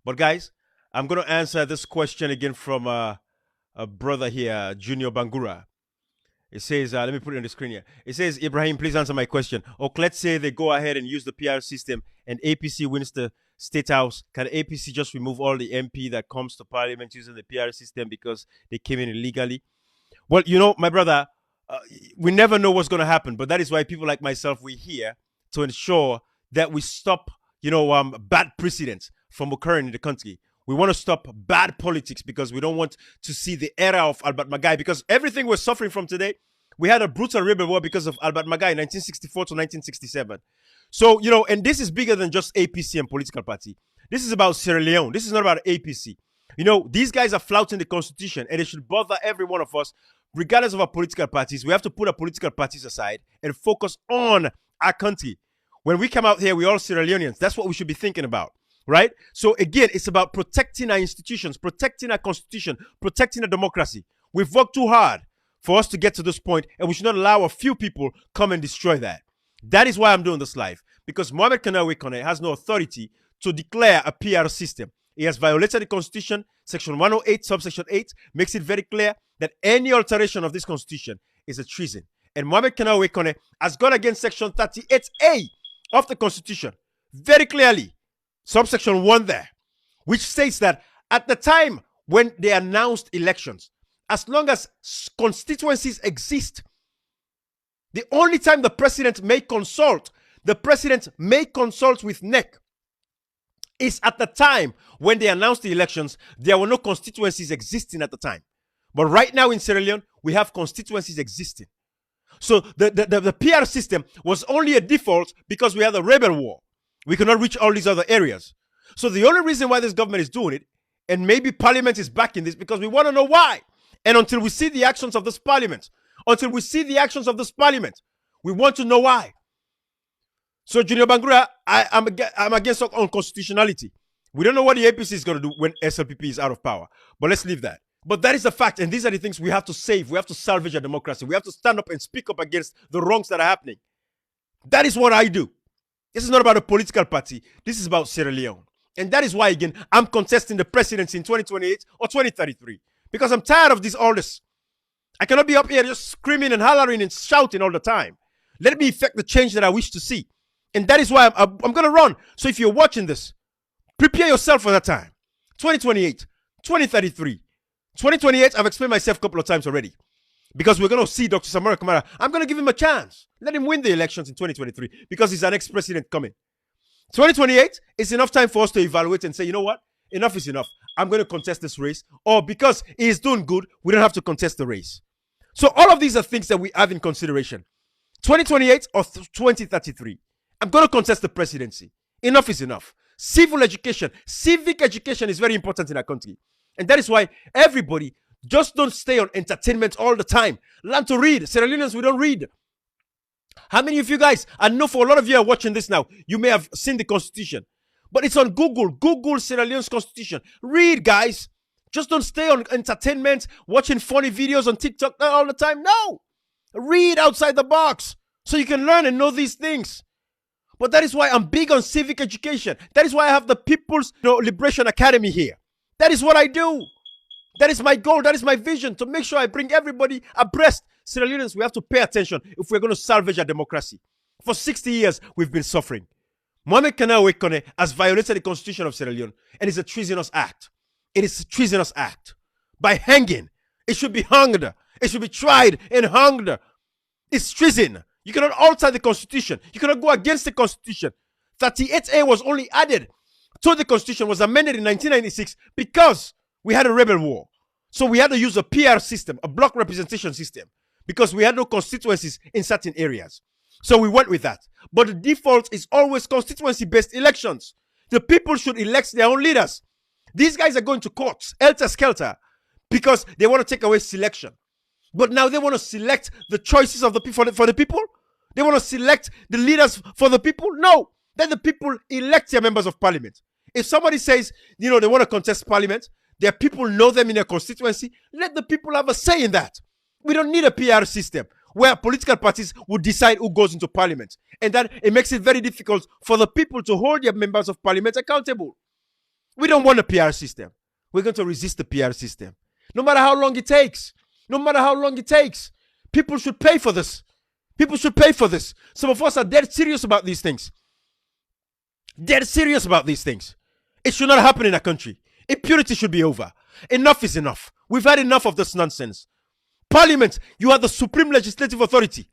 But guys, I'm going to answer this question again from a brother here, Junior Bangura. It says, let me put it on the screen here. It says, Ibrahim, please answer my question. Or let's say they go ahead and use the PR system and APC wins the State House. Can APC just remove all the MP that comes to Parliament using the PR system because they came in illegally? Well, my brother, we never know what's going to happen. But that is why people like myself, we're here to ensure that we stop, bad precedents from occurring in the country. We want to stop bad politics because we don't want to see the era of Albert Magai, because everything we're suffering from today, we had a brutal rebel war because of Albert Magai, 1964 to 1967. So, and this is bigger than just APC and political party. This is about Sierra Leone. This is not about APC. These guys are flouting the constitution, and it should bother every one of us, regardless of our political parties. We have to put our political parties aside and focus on our country. When we come out here, we're all Sierra Leoneans. That's what we should be thinking about. Right? So again, it's about protecting our institutions, protecting our constitution, protecting our democracy. We've worked too hard for us to get to this point, and we should not allow a few people come and destroy that. That is why I'm doing this live, because Hon Chernor Bah has no authority to declare a PR system. He has violated the constitution. Section 108, subsection 8 makes it very clear that any alteration of this constitution is a treason. And Hon Chernor Bah has gone against section 38A of the constitution very clearly. Subsection 1 there, which states that at the time when they announced elections, as long as constituencies exist, the only time the president may consult with NEC is at the time when they announced the elections. There were no constituencies existing at the time. But right now in Sierra Leone, we have constituencies existing. So the PR system was only a default because we had a rebel war. We cannot reach all these other areas. So the only reason why this government is doing it, and maybe Parliament is backing this, because we want to know why. And until we see the actions of this Parliament, we want to know why. So Junior Bangura, I'm against unconstitutionality. We don't know what the APC is going to do when SLPP is out of power. But let's leave that. But that is a fact, and these are the things we have to save. We have to salvage our democracy. We have to stand up and speak up against the wrongs that are happening. That is what I do. This is not about a political party. This is about Sierra Leone. And that is why, again, I'm contesting the presidency in 2028 or 2033. Because I'm tired of all this. I cannot be up here just screaming and hollering and shouting all the time. Let me effect the change that I wish to see. And that is why I'm going to run. So if you're watching this, prepare yourself for that time. 2028, 2033. 2028, I've explained myself a couple of times already. Because we're going to see Dr. Samora Kamara. I'm going to give him a chance. Let him win the elections in 2023 because he's an ex-president coming. 2028 is enough time for us to evaluate and say, you know what? Enough is enough. I'm going to contest this race. Or because he is doing good, we don't have to contest the race. So all of these are things that we have in consideration. 2028 or 2033. I'm going to contest the presidency. Enough is enough. Civic education is very important in our country. And that is why everybody just don't stay on entertainment all the time. Learn to read. Sierra Leoneans, we don't read. How many of you guys, I know for a lot of you are watching this now, you may have seen the Constitution. But it's on Google. Google Sierra Leone's Constitution. Read, guys. Just don't stay on entertainment, watching funny videos on TikTok all the time. No. Read outside the box so you can learn and know these things. But that is why I'm big on civic education. That is why I have the People's Liberation Academy here. That is what I do. That is my goal. That is my vision, to make sure I bring everybody abreast. Sierra Leoneans, we have to pay attention if we're going to salvage our democracy. For 60 years, we've been suffering. Hon Chernor Bah has violated the constitution of Sierra Leone, and it's a treasonous act. It is a treasonous act. By hanging. It should be hanged. It should be tried and hanged. It's treason. You cannot alter the constitution. You cannot go against the constitution. 38A was only added to the constitution, was amended in 1996 because we had a rebel war. So we had to use a PR system, a block representation system, because we had no constituencies in certain areas. So we went with that. But the default is always constituency-based elections. The people should elect their own leaders. These guys are going to courts, helter-skelter, because they want to take away selection. But now they want to select the choices of the for the people? They want to select the leaders for the people? No. Then the people elect their members of parliament. If somebody says, they want to contest parliament, their people know them in their constituency, let the people have a say in that. We don't need a PR system where political parties would decide who goes into parliament. And that it makes it very difficult for the people to hold their members of parliament accountable. We don't want a PR system. We're going to resist the PR system. No matter how long it takes. No matter how long it takes. People should pay for this. People should pay for this. Some of us are dead serious about these things. Dead serious about these things. It should not happen in our country. Impunity should be over. Enough is enough. We've had enough of this nonsense. Parliament, you are the supreme legislative authority.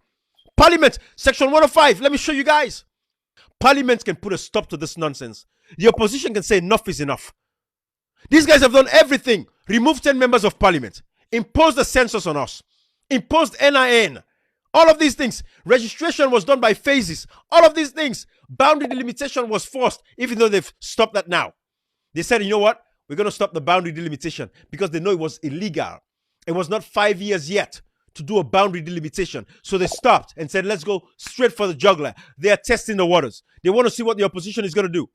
Parliament, Section 105, let me show you guys. Parliament can put a stop to this nonsense. The opposition can say enough is enough. These guys have done everything. Removed 10 members of parliament. Imposed a census on us. Imposed NIN. All of these things. Registration was done by phases. All of these things. Boundary delimitation was forced, even though they've stopped that now. They said, you know what? We're going to stop the boundary delimitation because they know it was illegal. It was not 5 years yet to do a boundary delimitation. So they stopped and said, let's go straight for the jugular. They are testing the waters. They want to see what the opposition is going to do.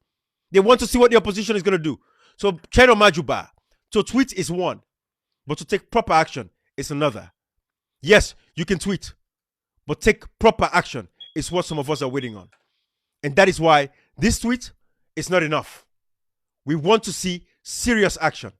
They want to see what the opposition is going to do. So Chernor Bah, to tweet is one, but to take proper action is another. Yes, you can tweet, but take proper action is what some of us are waiting on. And that is why this tweet is not enough. We want to see serious action.